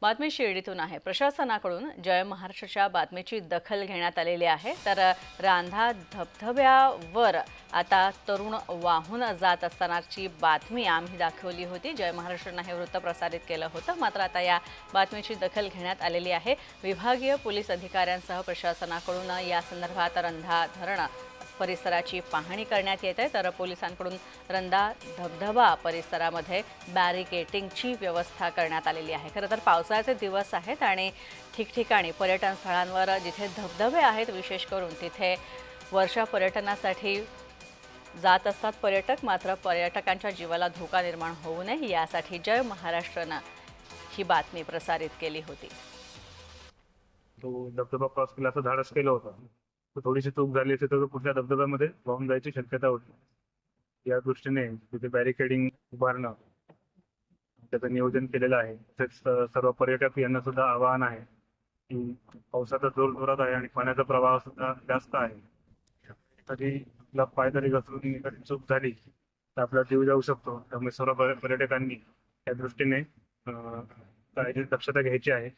बातमी शिर्डीतून आहे। प्रशासनाकडून जय महाराष्ट्राच्या बातमीची दखल घेण्यात आलेली आहे। तर रांधा धबधब्यावर आता तरुण वाहून जात असतानाची बातमी आम्ही दाखवली होती। जय महाराष्ट्राने हे वृत्त प्रसारित केलं होतं, मात्र आता या बातमीची दखल घेण्यात आलेली आहे। विभागीय पोलीस अधिकाऱ्यांसह प्रशासनाकडून या संदर्भात रंधा धरण परिसराची पाहणी करण्यात येते। तर पोलिसांकडून रंधा धबधबा परिसरामध्ये बॅरिकेटिंगची व्यवस्था करण्यात आलेली आहे। खरं तर पावसाळ्याचे दिवस आहेत आणि ठिकठिकाणी पर्यटन स्थळांवर जिथे धबधबे आहेत विशेष करून तिथे वर्षा पर्यटनासाठी जात असतात पर्यटक। मात्र पर्यटकांच्या जीवाला धोका निर्माण होऊ नये यासाठी जय महाराष्ट्राने ही बातमी प्रसारित केली होती। तो धबधबा क्रॉस केला असं धाडस केलं होतं, तर थोडीशी चूक झाली असेल तर पुढच्या धबधब्यामध्ये वाहून जायची शक्यता होती। या दृष्टीने तिथे बॅरिकेडिंग उभारणं त्याचं नियोजन केलेलं आहे। तसेच सर्व पर्यटक यांना सुद्धा आवाहन आहे की पावसाचा जोर जोरात आहे आणि पाण्याचा प्रवाह सुद्धा जास्त आहे। एखादी आपला पाय जरी घसरून एखादी चूक झाली तर आपला जीव जाऊ शकतो। त्यामुळे सर्व पर्यटकांनी त्या दृष्टीने काळजी दक्षता घ्यायची आहे।